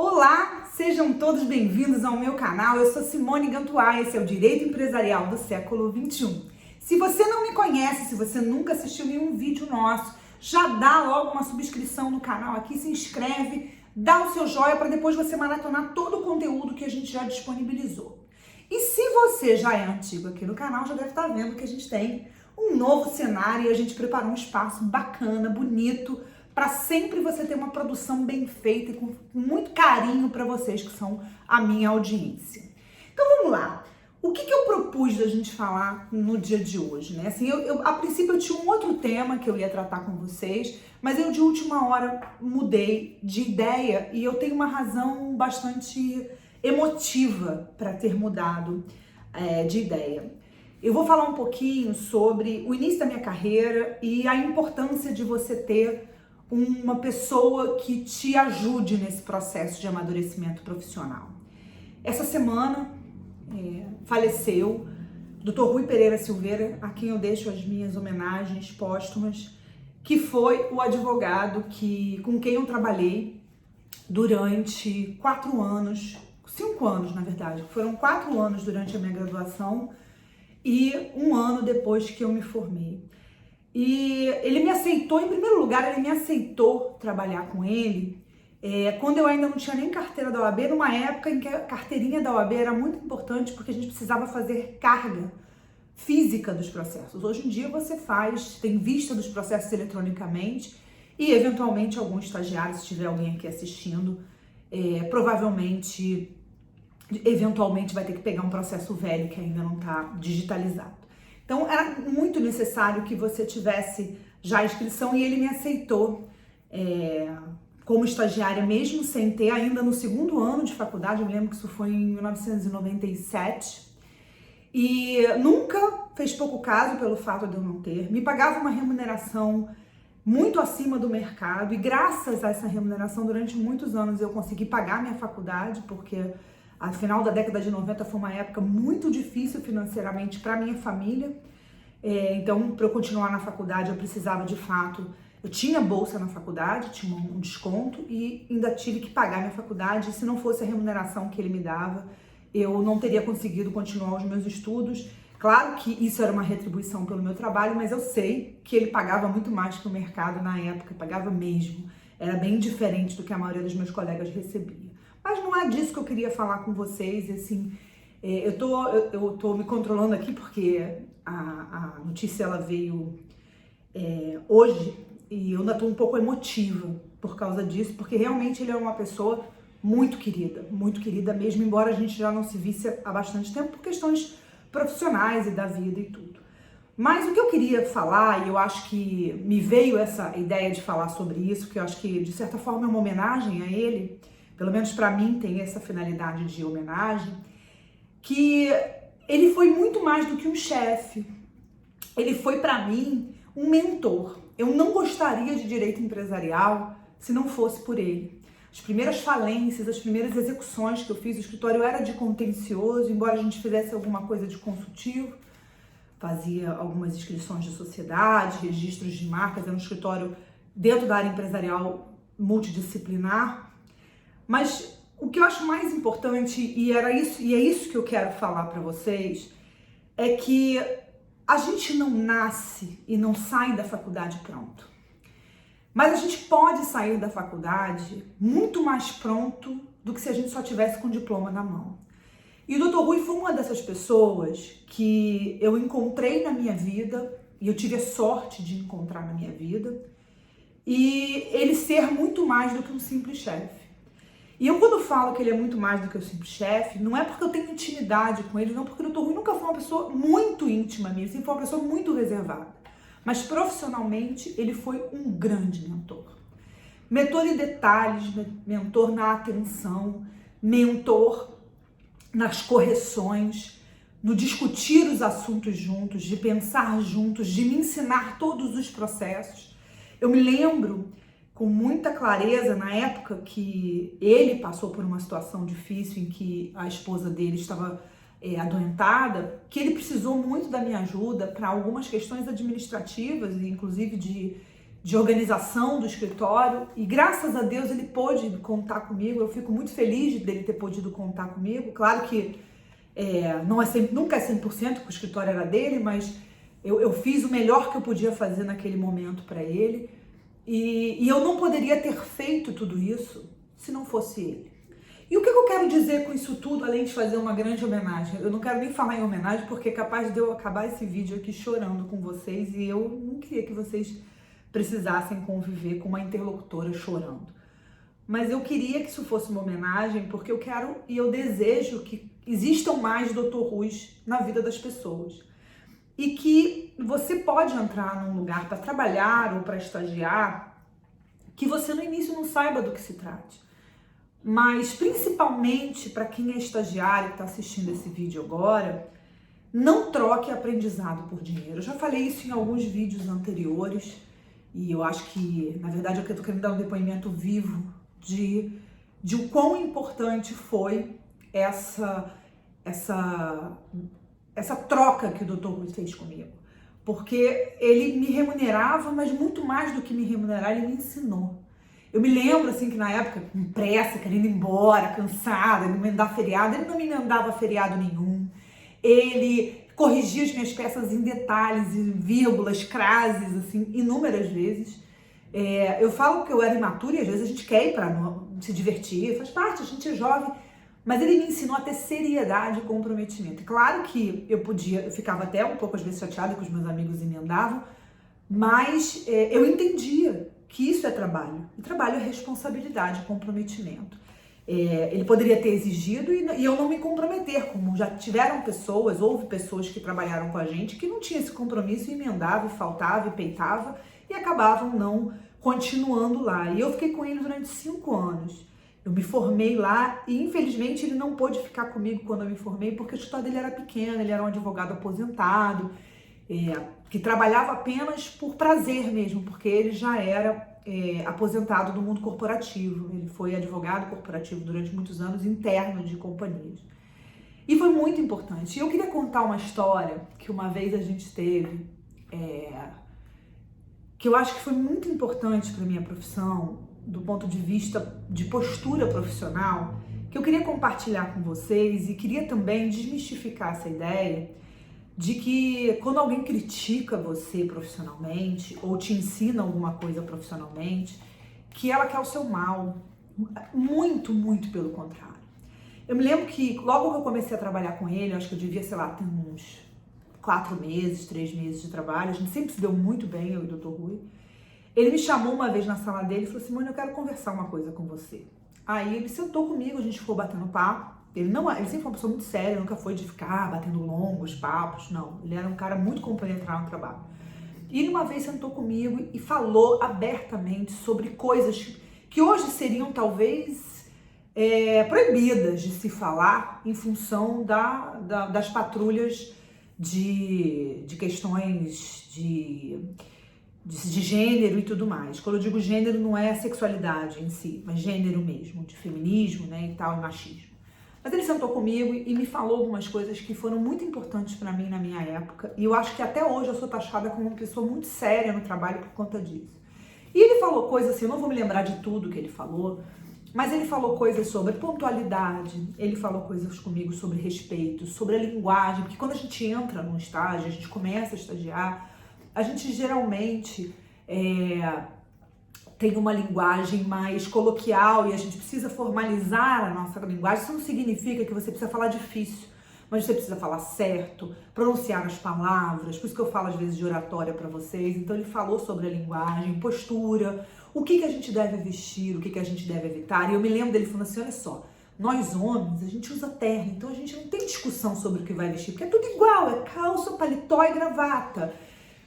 Olá, sejam todos bem-vindos ao meu canal. Eu sou Simone Gantuá, esse é o Direito Empresarial do século XXI. Se você não me conhece, se você nunca assistiu nenhum vídeo nosso, já dá logo uma subscrição no canal aqui, se inscreve, dá o seu joinha para depois você maratonar todo o conteúdo que a gente já disponibilizou. E se você já é antigo aqui no canal, já deve estar vendo que a gente tem um novo cenário e a gente preparou um espaço bacana, bonito, para sempre você ter uma produção bem feita e com muito carinho para vocês que são a minha audiência. Então vamos lá. O que eu propus da gente falar no dia de hoje, né? Assim, a princípio eu tinha um outro tema que eu ia tratar com vocês, mas eu de última hora mudei de ideia e eu tenho uma razão bastante emotiva para ter mudado de ideia. Eu vou falar um pouquinho sobre o início da minha carreira e a importância de você ter uma pessoa que te ajude nesse processo de amadurecimento profissional. Essa semana faleceu Dr. Rui Pereira Silveira, a quem eu deixo as minhas homenagens póstumas, que foi o advogado com quem eu trabalhei durante 4 anos, 5 anos na verdade, foram 4 anos durante a minha graduação e 1 ano depois que eu me formei. E ele me aceitou, em primeiro lugar, ele me aceitou trabalhar com ele quando eu ainda não tinha nem carteira da OAB, numa época em que a carteirinha da OAB era muito importante porque a gente precisava fazer carga física dos processos. Hoje em dia você tem vista dos processos eletronicamente e, eventualmente, algum estagiário, se tiver alguém aqui assistindo, provavelmente, eventualmente vai ter que pegar um processo velho que ainda não está digitalizado. Então, era muito necessário que você tivesse já a inscrição e ele me aceitou como estagiária, mesmo sem ter, ainda no 2º ano de faculdade, eu me lembro que isso foi em 1997, e nunca fez pouco caso pelo fato de eu não ter, me pagava uma remuneração muito acima do mercado e graças a essa remuneração, durante muitos anos eu consegui pagar minha faculdade, porque a final da década de 90 foi uma época muito difícil financeiramente para minha família. Então, para eu continuar na faculdade, eu precisava de fato... Eu tinha bolsa na faculdade, tinha um desconto e ainda tive que pagar minha faculdade. E se não fosse a remuneração que ele me dava, eu não teria conseguido continuar os meus estudos. Claro que isso era uma retribuição pelo meu trabalho, mas eu sei que ele pagava muito mais que o mercado na época, pagava mesmo. Era bem diferente do que a maioria dos meus colegas recebia. Mas não é disso que eu queria falar com vocês, assim, eu tô me controlando aqui porque a notícia ela veio hoje e eu ainda tô um pouco emotiva por causa disso, porque realmente ele é uma pessoa muito querida mesmo, embora a gente já não se visse há bastante tempo por questões profissionais e da vida e tudo. Mas o que eu queria falar, e eu acho que me veio essa ideia de falar sobre isso, que eu acho que de certa forma é uma homenagem a ele, pelo menos para mim tem essa finalidade de homenagem, que ele foi muito mais do que um chefe. Ele foi para mim um mentor. Eu não gostaria de direito empresarial se não fosse por ele. As primeiras falências, as primeiras execuções que eu fiz, o escritório era de contencioso, embora a gente fizesse alguma coisa de consultivo, fazia algumas inscrições de sociedade, registros de marcas, era um escritório dentro da área empresarial multidisciplinar. Mas o que eu acho mais importante, e é isso que eu quero falar para vocês, é que a gente não nasce e não sai da faculdade pronto. Mas a gente pode sair da faculdade muito mais pronto do que se a gente só tivesse com o diploma na mão. E o Dr. Rui foi uma dessas pessoas que eu encontrei na minha vida, e eu tive a sorte de encontrar na minha vida, e ele ser muito mais do que um simples chefe. E eu quando falo que ele é muito mais do que o simples chefe, não é porque eu tenho intimidade com ele, não, porque o Dr. Rui nunca foi uma pessoa muito íntima minha, sempre foi uma pessoa muito reservada. Mas profissionalmente ele foi um grande mentor. Mentor em detalhes, mentor na atenção, mentor nas correções, no discutir os assuntos juntos, de pensar juntos, de me ensinar todos os processos. Eu me lembro com muita clareza, na época que ele passou por uma situação difícil em que a esposa dele estava adoentada, que ele precisou muito da minha ajuda para algumas questões administrativas, inclusive de organização do escritório, e graças a Deus ele pôde contar comigo. Eu fico muito feliz dele ter podido contar comigo. Claro que não é nunca é 100% que o escritório era dele, mas eu fiz o melhor que eu podia fazer naquele momento para ele, e eu não poderia ter feito tudo isso se não fosse ele. E o que eu quero dizer com isso tudo, além de fazer uma grande homenagem? Eu não quero nem falar em homenagem, porque é capaz de eu acabar esse vídeo aqui chorando com vocês, e eu não queria que vocês precisassem conviver com uma interlocutora chorando. Mas eu queria que isso fosse uma homenagem, porque eu quero e eu desejo que existam mais Dr. Ruis na vida das pessoas. E que você pode entrar num lugar para trabalhar ou para estagiar, que você no início não saiba do que se trate. Mas principalmente para quem é estagiário e está assistindo esse vídeo agora, não troque aprendizado por dinheiro. Eu já falei isso em alguns vídeos anteriores, e eu acho que, na verdade, eu estou querendo dar um depoimento vivo de o quão importante foi essa troca que o Dr. Ruis fez comigo. Porque ele me remunerava, mas muito mais do que me remunerar, ele me ensinou. Eu me lembro, assim, que na época, com pressa, querendo ir embora, cansada, me emendar feriado, ele não me emendava feriado nenhum. Ele corrigia as minhas peças em detalhes, em vírgulas, crases, assim, inúmeras vezes. Eu falo que eu era imatura e às vezes a gente quer ir para se divertir, faz parte, a gente é jovem. Mas ele me ensinou a ter seriedade e comprometimento. Claro que eu ficava até um pouco às vezes chateada que os meus amigos emendavam, mas eu entendia que isso é trabalho. E trabalho é responsabilidade, comprometimento. Ele poderia ter exigido e eu não me comprometer, como já houve pessoas que trabalharam com a gente que não tinham esse compromisso e emendava, e faltava, e peitava, e acabavam não continuando lá. E eu fiquei com ele durante 5 anos. Eu me formei lá e, infelizmente, ele não pôde ficar comigo quando eu me formei, porque o escritório dele era pequeno, ele era um advogado aposentado, que trabalhava apenas por prazer mesmo, porque ele já era aposentado do mundo corporativo. Ele foi advogado corporativo durante muitos anos, interno de companhias. E foi muito importante. E eu queria contar uma história que uma vez a gente teve, que eu acho que foi muito importante para a minha profissão, do ponto de vista de postura profissional, que eu queria compartilhar com vocês, e queria também desmistificar essa ideia de que quando alguém critica você profissionalmente ou te ensina alguma coisa profissionalmente, que ela quer o seu mal. Muito, muito pelo contrário. Eu me lembro que logo que eu comecei a trabalhar com ele, acho que eu devia, sei lá, ter uns 4 meses, 3 meses de trabalho, a gente sempre se deu muito bem, eu e o Dr. Rui. Ele me chamou uma vez na sala dele e falou assim: Simone, eu quero conversar uma coisa com você. Aí ele sentou comigo, a gente ficou batendo papo. Ele sempre foi uma pessoa muito séria, nunca foi de ficar batendo longos papos, não. Ele era um cara muito compenetrado no trabalho. E ele uma vez sentou comigo e falou abertamente sobre coisas que hoje seriam talvez proibidas de se falar em função das patrulhas de questões de gênero e tudo mais. Quando eu digo gênero, não é a sexualidade em si, mas gênero mesmo, de feminismo, né, e tal, e machismo. Mas ele sentou comigo e me falou algumas coisas que foram muito importantes para mim na minha época, e eu acho que até hoje eu sou taxada como uma pessoa muito séria no trabalho por conta disso. E ele falou coisas assim, eu não vou me lembrar de tudo que ele falou, mas ele falou coisas sobre pontualidade, ele falou coisas comigo sobre respeito, sobre a linguagem, porque quando a gente entra num estágio, a gente começa a estagiar, a gente geralmente tem uma linguagem mais coloquial e a gente precisa formalizar a nossa linguagem. Isso não significa que você precisa falar difícil, mas você precisa falar certo, pronunciar as palavras. Por isso que eu falo às vezes de oratória para vocês. Então ele falou sobre a linguagem, postura, o que a gente deve vestir, o que a gente deve evitar. E eu me lembro dele falando assim: olha só, nós homens, a gente usa terno, então a gente não tem discussão sobre o que vai vestir, porque é tudo igual, é calça, paletó e gravata.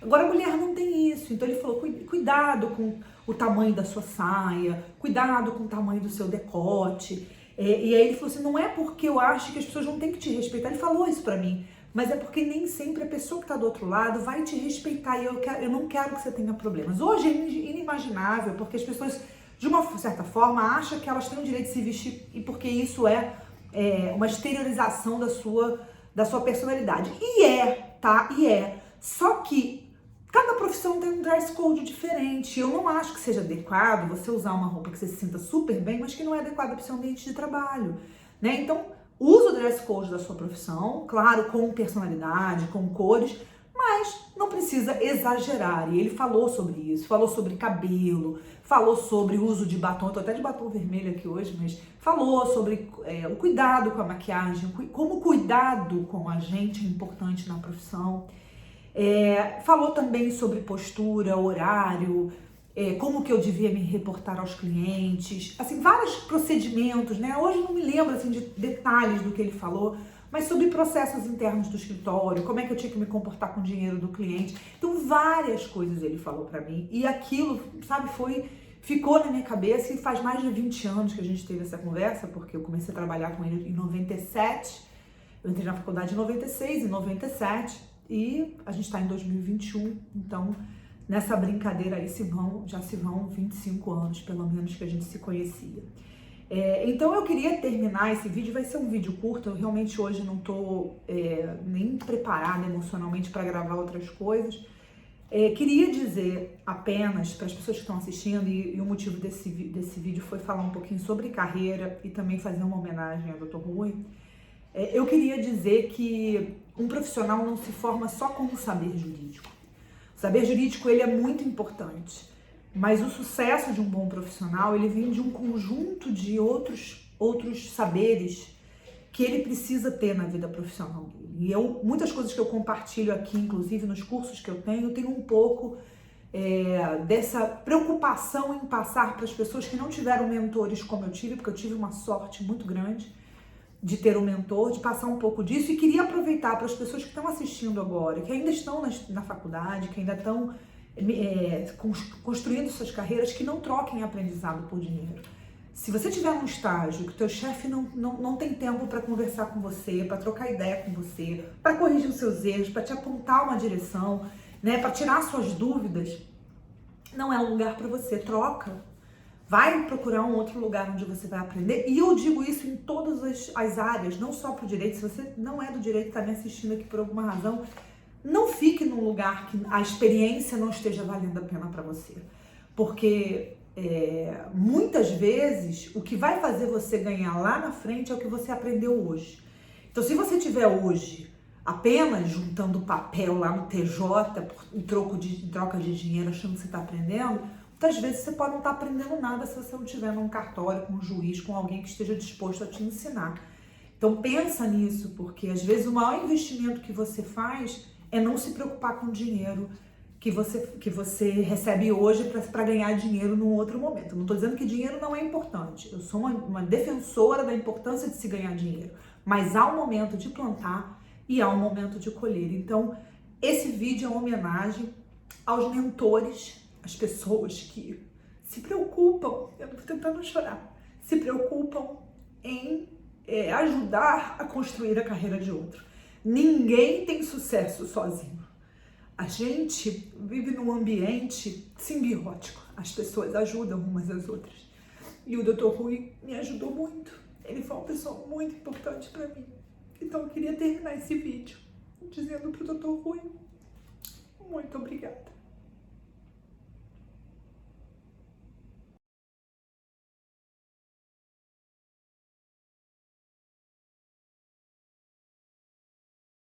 Agora a mulher não tem isso, então ele falou: cuidado com o tamanho da sua saia, cuidado com o tamanho do seu decote. E aí ele falou assim: não é porque eu acho que as pessoas não têm que te respeitar, ele falou isso pra mim, mas é porque nem sempre a pessoa que tá do outro lado vai te respeitar, e eu não quero que você tenha problemas. Hoje é inimaginável, porque as pessoas, de uma certa forma, acham que elas têm o direito de se vestir, e porque isso é uma exteriorização da sua personalidade. E tá? Só que Cada profissão tem um dress code diferente. Eu não acho que seja adequado você usar uma roupa que você se sinta super bem, mas que não é adequada para o seu ambiente de trabalho, né? Então, usa o dress code da sua profissão, claro, com personalidade, com cores, mas não precisa exagerar. E ele falou sobre isso, falou sobre cabelo, falou sobre o uso de batom, eu tô até de batom vermelho aqui hoje, mas falou sobre o cuidado com a maquiagem, como o cuidado com a gente é importante na profissão. Falou também sobre postura, horário, como que eu devia me reportar aos clientes, assim, vários procedimentos, né? Hoje eu não me lembro assim, de detalhes do que ele falou, mas sobre processos internos do escritório, como é que eu tinha que me comportar com o dinheiro do cliente. Então, várias coisas ele falou pra mim e aquilo, sabe, ficou na minha cabeça e faz mais de 20 anos que a gente teve essa conversa, porque eu comecei a trabalhar com ele em 97, eu entrei na faculdade em 96, em 97, e a gente está em 2021, então nessa brincadeira aí já se vão 25 anos, pelo menos, que a gente se conhecia. Então eu queria terminar esse vídeo, vai ser um vídeo curto, eu realmente hoje não estou nem preparada emocionalmente para gravar outras coisas. Queria dizer apenas para as pessoas que estão assistindo, e o motivo desse vídeo foi falar um pouquinho sobre carreira e também fazer uma homenagem ao Dr. Rui. Eu queria dizer que um profissional não se forma só com o saber jurídico. O saber jurídico ele é muito importante, mas o sucesso de um bom profissional ele vem de um conjunto de outros saberes que ele precisa ter na vida profissional dele. E muitas coisas que eu compartilho aqui, inclusive nos cursos que eu tenho um pouco dessa preocupação em passar para as pessoas que não tiveram mentores como eu tive, porque eu tive uma sorte muito grande de ter um mentor, de passar um pouco disso, e queria aproveitar para as pessoas que estão assistindo agora, que ainda estão na faculdade, que ainda estão construindo suas carreiras, que não troquem aprendizado por dinheiro. Se você tiver um estágio que o teu chefe não tem tempo para conversar com você, para trocar ideia com você, para corrigir os seus erros, para te apontar uma direção, né, para tirar suas dúvidas, não é um lugar para você. Troca. Vai procurar um outro lugar onde você vai aprender. E eu digo isso em todas as áreas, não só para o direito. Se você não é do direito e está me assistindo aqui por alguma razão, não fique num lugar que a experiência não esteja valendo a pena para você. Porque muitas vezes o que vai fazer você ganhar lá na frente é o que você aprendeu hoje. Então, se você tiver hoje apenas juntando papel lá no TJ em troca de dinheiro, achando que você está aprendendo, muitas vezes você pode não estar aprendendo nada se você não estiver num cartório, com um juiz, com alguém que esteja disposto a te ensinar. Então pensa nisso, porque às vezes o maior investimento que você faz é não se preocupar com o dinheiro que você recebe hoje para ganhar dinheiro num outro momento. Não estou dizendo que dinheiro não é importante. Eu sou uma defensora da importância de se ganhar dinheiro. Mas há um momento de plantar e há um momento de colher. Então esse vídeo é uma homenagem aos mentores, as pessoas que se preocupam, eu não tô tentando chorar, se preocupam em ajudar a construir a carreira de outro. Ninguém tem sucesso sozinho. A gente vive num ambiente simbiótico, as pessoas ajudam umas às outras. E o Dr. Rui me ajudou muito, ele foi uma pessoa muito importante para mim. Então eu queria terminar esse vídeo dizendo pro Dr. Rui